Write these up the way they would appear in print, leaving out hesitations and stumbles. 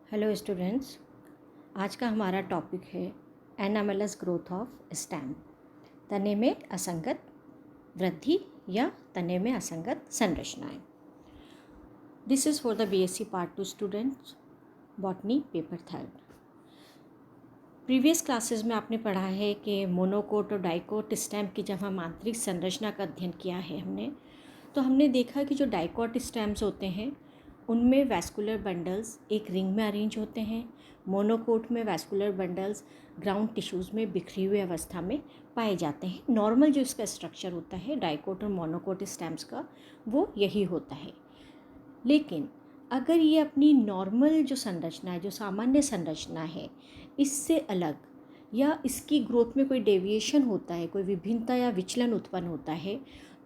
Hello students, आज का हमारा टॉपिक है एनामेलस ग्रोथ ऑफ स्टेम, तने में असंगत वृद्धि या तने में असंगत संरचनाएं। This is for the BSc part 2 students, botany paper 3। Previous classes में आपने पढ़ा है कि मोनोकोट और डाइकोट स्टेम की जब हम आंतरिक संरचना का अध्ययन किया है तो हमने देखा कि जो डाइकोट स्टेम्स होते हैं उनमें वैस्कुलर बंडल्स एक रिंग में अरेंज होते हैं। मोनोकोट में वैस्कुलर बंडल्स ग्राउंड टिश्यूज़ में बिखरी हुई अवस्था में पाए जाते हैं। नॉर्मल जो इसका स्ट्रक्चर होता है डाइकोट और मोनोकोट स्टेम्स का, वो यही होता है। लेकिन अगर ये अपनी नॉर्मल जो संरचना है, जो सामान्य संरचना है, इससे अलग या इसकी ग्रोथ में कोई डेविएशन होता है, कोई विभिन्नता या विचलन उत्पन्न होता है,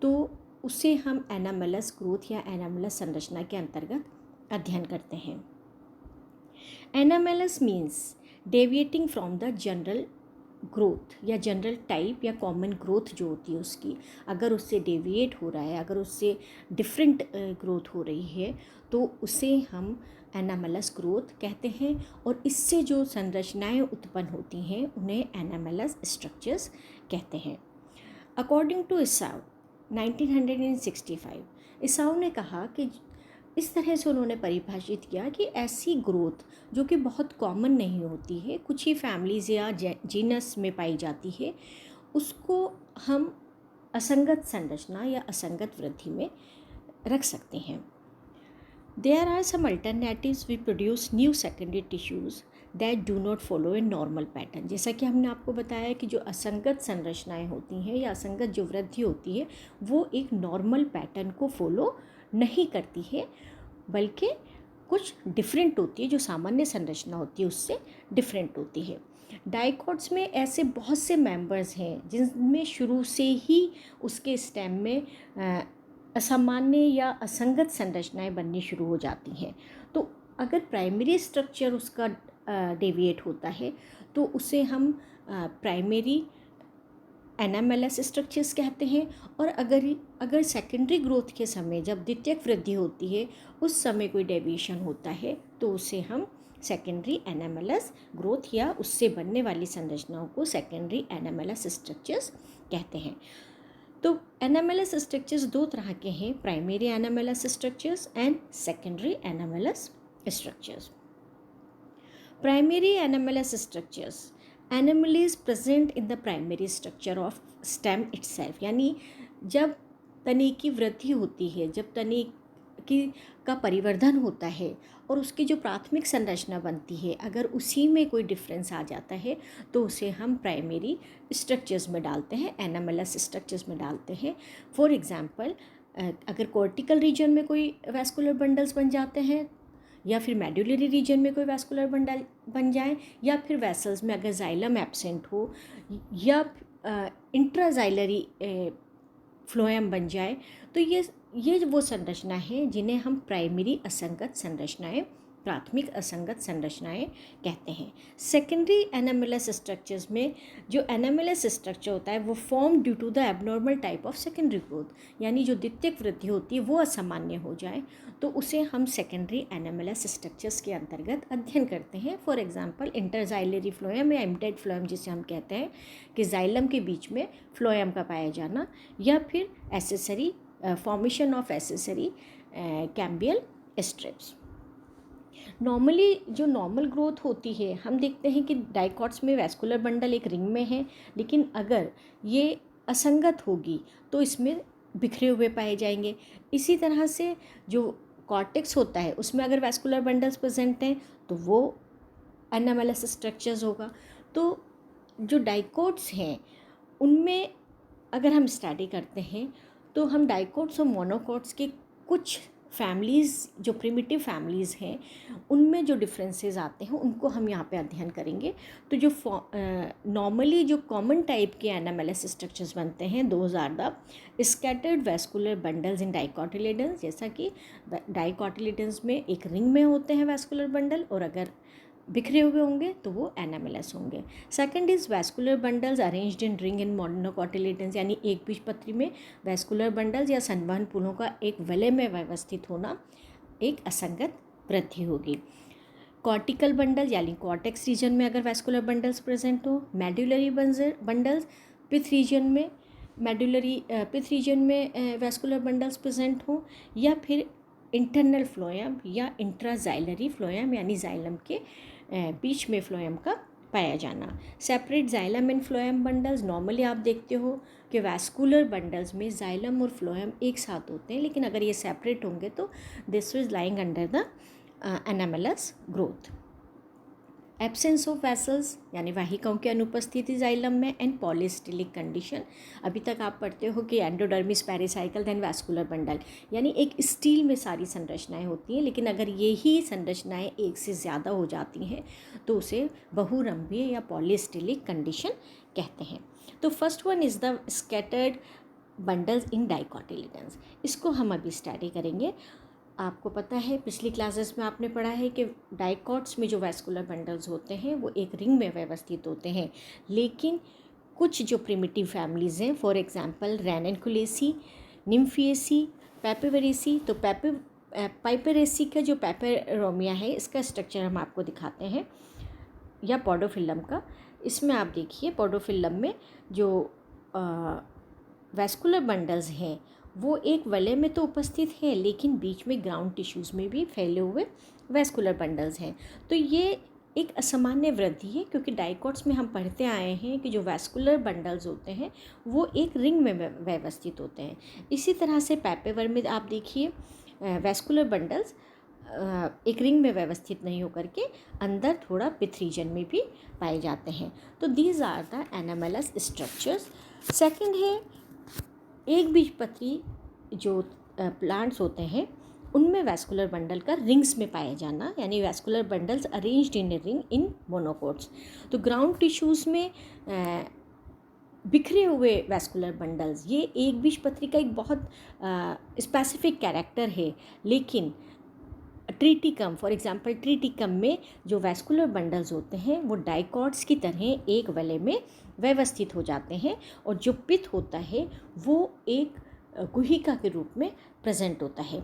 तो उसे हम एनामेलस ग्रोथ या एनामेलस संरचना के अंतर्गत अध्ययन करते हैं। Anomalous means deviating from the general growth या जनरल टाइप या कॉमन ग्रोथ जो होती है उसकी, अगर उससे डेविएट हो रहा है, अगर उससे डिफरेंट ग्रोथ हो रही है, तो उसे हम एनामेलस ग्रोथ कहते हैं। और इससे जो संरचनाएं उत्पन्न होती हैं उन्हें एनामेलस स्ट्रक्चर्स कहते हैं। अकॉर्डिंग टू इसाव 1965, इसाव ने कहा कि इस तरह से उन्होंने परिभाषित किया कि ऐसी ग्रोथ जो कि बहुत कॉमन नहीं होती है, कुछ ही फैमिलीज या जीनस में पाई जाती है, उसको हम असंगत संरचना या असंगत वृद्धि में रख सकते हैं। There are some alternatives we produce new secondary tissues that do not follow a normal pattern। जैसा कि हमने आपको बताया कि जो असंगत संरचनाएं होती हैं या असंगत जो वृद्धि होती है वो एक नॉर्मल पैटर्न को फॉलो नहीं करती है, बल्कि कुछ डिफरेंट होती है, जो सामान्य संरचना होती है उससे डिफरेंट होती है। डाइकोट्स में ऐसे बहुत से मेंबर्स हैं जिनमें शुरू से ही उसके स्टेम में असामान्य या असंगत संरचनाएं बननी शुरू हो जाती हैं। तो अगर प्राइमरी स्ट्रक्चर उसका डेविएट होता है तो उसे हम प्राइमरी एनामेलस स्ट्रक्चर्स कहते हैं। और अगर सेकेंडरी ग्रोथ के समय जब द्वितीयक वृद्धि होती है उस समय कोई डेविएशन होता है तो उसे हम सेकेंडरी एनामेलस ग्रोथ या उससे बनने वाली संरचनाओं को सेकेंडरी एनामेलस स्ट्रक्चर्स कहते हैं। तो एनामेलस स्ट्रक्चर्स दो तरह के हैं, primary anomalous structures and secondary anomalous structures. Primary anomalous structures, anomaly is present in the primary structure of stem itself, यानी जब तने की वृद्धि होती है, जब तने की का परिवर्धन होता है और उसकी जो प्राथमिक संरचना बनती है, अगर उसी में कोई डिफरेंस आ जाता है तो उसे हम प्राइमरी स्ट्रक्चर्स में डालते हैं, एनामेलस स्ट्रक्चर्स में डालते हैं। फॉर एग्जांपल, अगर कॉर्टिकल रीजन में कोई वैस्कुलर बंडल्स बन जाते हैं, या फिर मेडुलरी रीजन में कोई वैस्कुलर बंडल बन जाए, या फिर वेसल्स में अगर जाइलम एब्सेंट हो, या इंट्राजाइलरी फ्लोएम बन जाए, तो ये वो संरचना है जिन्हें हम प्राइमरी असंगत संरचनाएं, प्राथमिक असंगत संरचनाएं कहते हैं। सेकेंडरी एनामेलस स्ट्रक्चर्स में जो एनामेलस स्ट्रक्चर होता है वो form due to the abnormal type of secondary growth, यानी जो द्वितीयक वृद्धि होती है वो असामान्य हो जाए तो उसे हम सेकेंडरी एनामेलस स्ट्रक्चर्स के अंतर्गत अध्ययन करते हैं। फॉर एग्जांपल, इंटरजाइलरी फ्लोएम या एम्बेडेड फ्लोएम जिसे हम कहते हैं कि जाइलम के बीच में फ्लोएम का पाया जाना, या फिर accessory formation of accessory cambial strips. Normally जो नॉर्मल ग्रोथ होती है, हम देखते हैं कि डाइकोट्स में वैस्कुलर बंडल एक रिंग में है, लेकिन अगर ये असंगत होगी तो इसमें बिखरे हुए पाए जाएंगे। इसी तरह से जो कॉर्टेक्स होता है उसमें अगर वैस्कुलर बंडल्स प्रेजेंट हैं तो वो एनामेलस स्ट्रक्चर्स होगा। तो जो डाइकोट्स हैं उनमें अगर हम स्टडी करते हैं तो हम डाइकोट्स और मोनोकोट्स के कुछ फैमिलीज़, जो प्रिमिटिव फैमिलीज़ हैं, उनमें जो डिफरेंसेस आते हैं उनको हम यहाँ पे अध्ययन करेंगे। तो जो नॉर्मली जो कॉमन टाइप के एनामेलस स्ट्रक्चर्स बनते हैं, those are the scattered vascular bundles in dicotyledons, जैसा कि डाइकोटिलेडन्स में एक रिंग में होते हैं वैस्कुलर बंडल, और अगर बिखरे हुए होंगे तो वो एनामेलस होंगे। Second is vascular bundles arranged in ring in monocotyledons, यानी एक बीजपत्री में वैस्कुलर बंडल्स या संवहन पुलों का एक वलय में व्यवस्थित होना एक असंगत वृद्धि होगी। कॉर्टिकल बंडल यानी कॉर्टेक्स रीजन में अगर वैस्कुलर बंडल्स प्रेजेंट हो, मेडुलरी बंडल्स पिथ रीजन में, मेडुलरी पिथ रीजन में वैस्कुलर बंडल्स प्रेजेंट हो, या फिर इंटरनल फ्लोएम या इंट्राजाइलरी फ्लोएम यानी जाइलम के बीच में फ्लोएम का पाया जाना। Separate xylem and phloem bundles, normally आप देखते हो कि वैस्कुलर बंडल्स में जाइलम और फ्लोएम एक साथ होते हैं, लेकिन अगर ये सेपरेट होंगे तो this is lying under the anomalous growth. Absence of vessels यानी वाहिकाओं की अनुपस्थिति जाइलम में, एंड पॉलीस्टिलिक कंडीशन। अभी तक आप पढ़ते हो कि endodermis pericycle then vascular bundle, यानी एक स्टील में सारी संरचनाएं होती हैं, लेकिन अगर यही संरचनाएं एक से ज़्यादा हो जाती हैं तो उसे बहुरंभीय या पॉलीस्टिलिक कंडीशन कहते हैं। तो first one is the scattered bundles in dicotyledons. इसको हम अभी स्टडी करेंगे। आपको पता है पिछली क्लासेस में आपने पढ़ा है कि डाइकॉट्स में जो वैस्कुलर बंडल्स होते हैं वो एक रिंग में व्यवस्थित होते हैं, लेकिन कुछ जो प्रिमिटिव फैमिलीज़ हैं, फॉर एग्जांपल रैननकुलेसी, निम्फिएसी, पैपिवेरेसी, तो पाइपेरेसी का जो पैपेरोमिया है इसका स्ट्रक्चर हम आपको दिखाते हैं, या पॉडोफिलम का। इसमें आप देखिए पॉडोफिलम में जो वैस्कुलर बंडल्स हैं वो एक वलय में तो उपस्थित हैं, लेकिन बीच में ग्राउंड टिश्यूज़ में भी फैले हुए वैस्कुलर बंडल्स हैं। तो ये एक असामान्य वृद्धि है, क्योंकि डाइकॉट्स में हम पढ़ते आए हैं कि जो वैस्कुलर बंडल्स होते हैं वो एक रिंग में व्यवस्थित होते हैं। इसी तरह से पैपेवर में आप देखिए वैस्कुलर बंडल्स एक रिंग में व्यवस्थित नहीं होकर के अंदर थोड़ा पिथ रीजन में भी पाए जाते हैं। तो these are the anomalous structures. Second है एक बीजपत्री जो प्लांट्स होते हैं उनमें वैस्कुलर बंडल का रिंग्स में पाया जाना, यानी vascular bundles arranged in a ring in monocots. तो ग्राउंड टिश्यूज़ में बिखरे हुए वैस्कुलर बंडल्स ये एक बीजपत्री का एक बहुत स्पेसिफिक कैरेक्टर है, लेकिन ट्रीटिकम, फॉर एग्जांपल ट्रीटिकम में जो वैस्कुलर बंडल्स होते हैं वो डाइकॉट्स की तरह एक वलय में व्यवस्थित हो जाते हैं, और जो पिथ होता है वो एक गुहिका के रूप में प्रेजेंट होता है।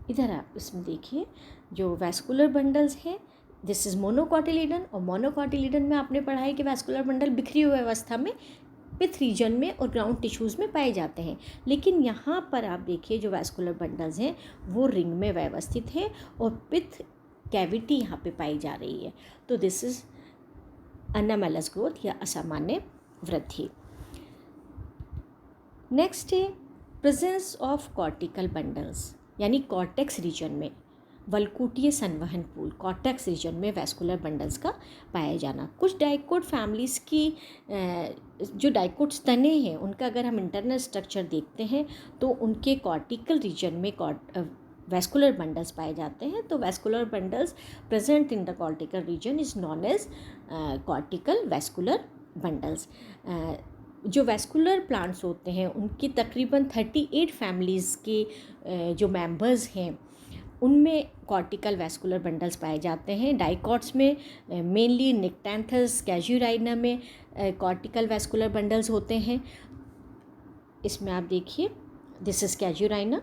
इधर आप इसमें देखिए जो वैस्कुलर बंडल्स हैं, दिस इज़ मोनोकॉटिलीडन, और मोनोकॉटिलीडन में आपने पढ़ा है कि वैस्कुलर बंडल बिखरी हुई अवस्था में पिथ रीजन में और ग्राउंड टिश्यूज़ में पाए जाते हैं, लेकिन यहाँ पर आप देखिए जो वैस्कुलर बंडल्स हैं वो रिंग में व्यवस्थित है और पिथ कैविटी यहाँ पे पाई जा रही है। तो दिस इज़ एनामेलस ग्रोथ या असामान्य वृद्धि। नेक्स्ट है प्रेजेंस ऑफ कॉर्टिकल बंडल्स, यानी कॉर्टेक्स रीजन में वल्कुटीय संवहन पूल, कॉर्टेक्स रीजन में वैस्कुलर बंडल्स का पाया जाना। कुछ डाइकोट फैमिलीज़ की जो डाइकोट्स तने हैं उनका अगर हम इंटरनल स्ट्रक्चर देखते हैं तो उनके कॉर्टिकल रीजन में वैस्कुलर बंडल्स पाए जाते हैं। तो vascular bundles present in the cortical region is known as cortical vascular bundles. जो वैस्कुलर प्लांट्स होते हैं उनकी तकरीबन 38 फैमिलीज़ के जो मेंबर्स हैं उनमें कॉर्टिकल वैस्कुलर बंडल्स पाए जाते हैं। डाइकॉट्स में मेनली निक्टैंथस कैजुराइना में कॉर्टिकल वैस्कुलर बंडल्स होते हैं। इसमें आप देखिए दिस इज कैजुराइना।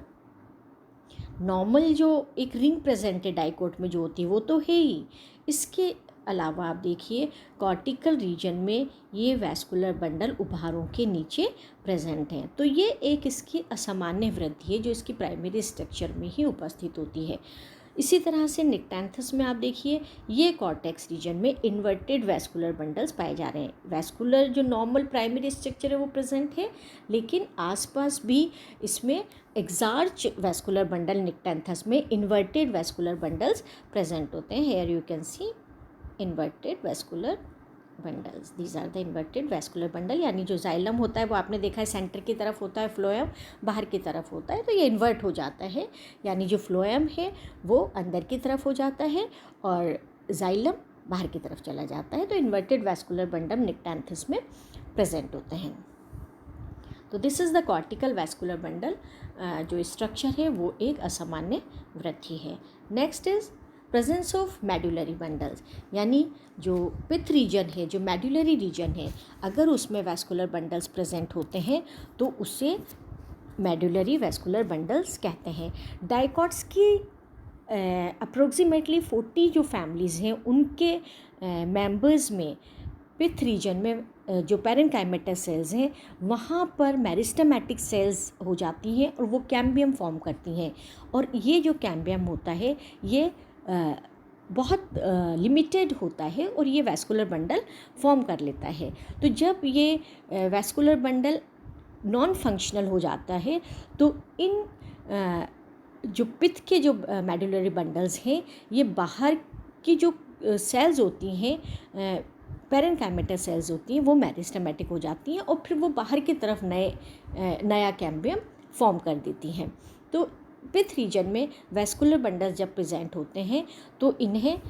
नॉर्मल जो एक रिंग प्रेजेंट है डाइकोट में जो होती है वो तो है ही, इसके अलावा आप देखिए कॉर्टिकल रीजन में ये वैस्कुलर बंडल उभारों के नीचे प्रेजेंट हैं। तो ये एक इसकी असामान्य वृद्धि है जो इसकी प्राइमरी स्ट्रक्चर में ही उपस्थित होती है। इसी तरह से निक्टैंथस में आप देखिए ये कॉर्टेक्स रीजन में इन्वर्टेड वैस्कुलर बंडल्स पाए जा रहे हैं। वैस्कुलर जो नॉर्मल प्राइमरी स्ट्रक्चर है वो प्रेजेंट है, लेकिन आसपास भी इसमें एग्जार्च वैस्कुलर बंडल निक्टैंथस में इन्वर्टेड वैस्कुलर बंडल्स प्रेजेंट होते हैं। Here you can see inverted vascular bundles, these are the inverted vascular bundle. यानी जो जाइलम होता है वो आपने देखा है सेंटर की तरफ होता है, फ्लोएम बाहर की तरफ होता है, तो ये इन्वर्ट हो जाता है, यानी जो फ्लोएम है वो अंदर की तरफ हो जाता है और जाइलम बाहर की तरफ चला जाता है। तो इन्वर्टेड वैस्कुलर बंडल निक्टैंथस में प्रेजेंट होते हैं। तो this is the cortical vascular bundle. जो स्ट्रक्चर है वो एक असामान्य वृद्धि है। Next is presence of medullary bundles, यानी जो पिथ रीजन है, जो मेडुलरी रीजन है, अगर उसमें वैस्कुलर बंडल्स प्रेजेंट होते हैं तो उसे मेडुलरी वैस्कुलर बंडल्स कहते हैं। डाइकॉट्स की अप्रोक्सीमेटली 40 जो फैमिलीज़ हैं उनके मेंबर्स में पिथ रीजन में जो पेरेन्काइमेटा सेल्स हैं वहाँ पर मेरिस्टेमेटिक सेल्स हो जाती हैं और वो कैम्बियम फॉर्म करती हैं। और ये जो कैम्बियम होता है ये बहुत लिमिटेड होता है और ये वैस्कुलर बंडल फॉर्म कर लेता है। तो जब ये वैस्कुलर बंडल नॉन फंक्शनल हो जाता है तो इन जो पित्त के जो मेडुलरी बंडल्स हैं ये बाहर की जो सेल्स होती हैं पेरेन्काइमेटा सेल्स होती हैं वो मेरिस्टेमेटिक हो जाती हैं और फिर वो बाहर की तरफ नया कैम्बियम फॉर्म कर देती हैं। तो पिथ रीजन में वैस्कुलर बंडल्स जब प्रेजेंट होते हैं तो इन्हें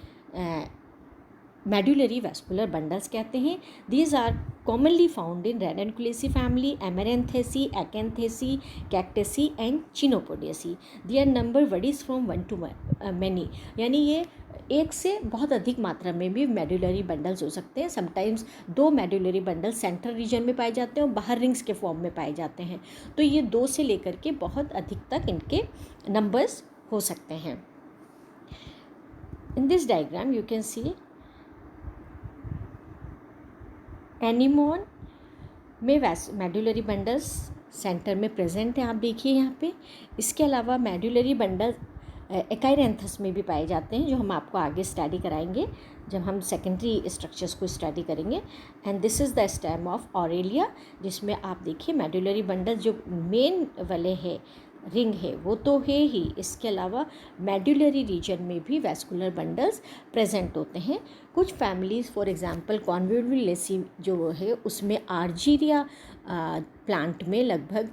मेडुलरी वैस्कुलर बंडल्स कहते हैं। These are commonly found in Ranunculaceae family, Amaranthraceae, Acanthaceae, Cactaceae and Chenopodiaceae. Their number varies from 1 to many, यानी ये एक से बहुत अधिक मात्रा में भी मेडुलरी बंडल्स हो सकते हैं। Sometimes 2 medullary bundles central region में पाए जाते हैं और बाहर रिंग्स के फॉर्म में पाए जाते हैं। तो ये 2 से लेकर के बहुत अधिक तक इनके नंबर्स हो सकते हैं। In this diagram you can C anemone में मेडुलरी बंडल्स सेंटर में प्रेजेंट है, आप देखिए यहाँ पे। इसके अलावा मेडुलरी बंडल एकाइरेंथस में भी पाए जाते हैं जो हम आपको आगे स्टडी कराएंगे जब हम सेकेंडरी स्ट्रक्चर्स को स्टडी करेंगे। And this is the stem of Aurelia, जिसमें आप देखिए मेडुलरी बंडल जो मेन वाले है रिंग है वो तो है ही, इसके अलावा मेडुलरी रीजन में भी वैस्कुलर बंडल्स प्रेजेंट होते हैं। कुछ फैमिलीज़ फॉर एग्जांपल कॉन्वोल्वुलेसी जो है उसमें आर्जीरिया प्लांट में लगभग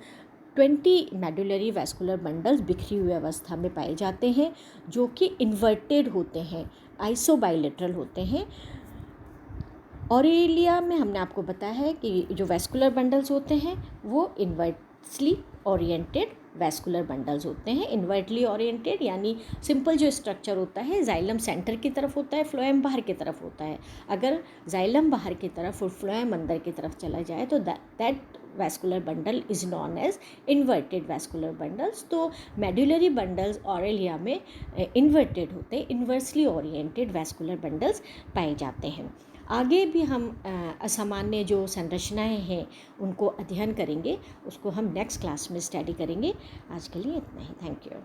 20 मेडुलरी वैस्कुलर बंडल्स बिखरी हुई अवस्था में पाए जाते हैं जो कि इन्वर्टेड होते हैं, आइसोबाइलेटरल होते हैं। ऑरेलिया में हमने आपको बताया है कि जो वैस्कुलर बंडल्स होते हैं वो इन्वर्सली ओरिएंटेड वैस्कुलर बंडल्स होते हैं। इन्वर्टली ओरिएंटेड यानी सिंपल जो स्ट्रक्चर होता है जाइलम सेंटर की तरफ होता है, फ्लोएम बाहर की तरफ होता है। अगर जाइलम बाहर की तरफ और फ्लोएम अंदर की तरफ चला जाए तो that vascular bundle is known as inverted vascular bundles. तो मेडुलरी बंडल्स ऑरेलिया में इन्वर्टेड होते हैं, इन्वर्सली ओरिएंटेड वैस्कुलर बंडल्स पाए जाते हैं। आगे भी हम असामान्य जो संरचनाएं हैं उनको अध्ययन करेंगे, उसको हम नेक्स्ट क्लास में स्टडी करेंगे। आज के लिए इतना ही, थैंक यू।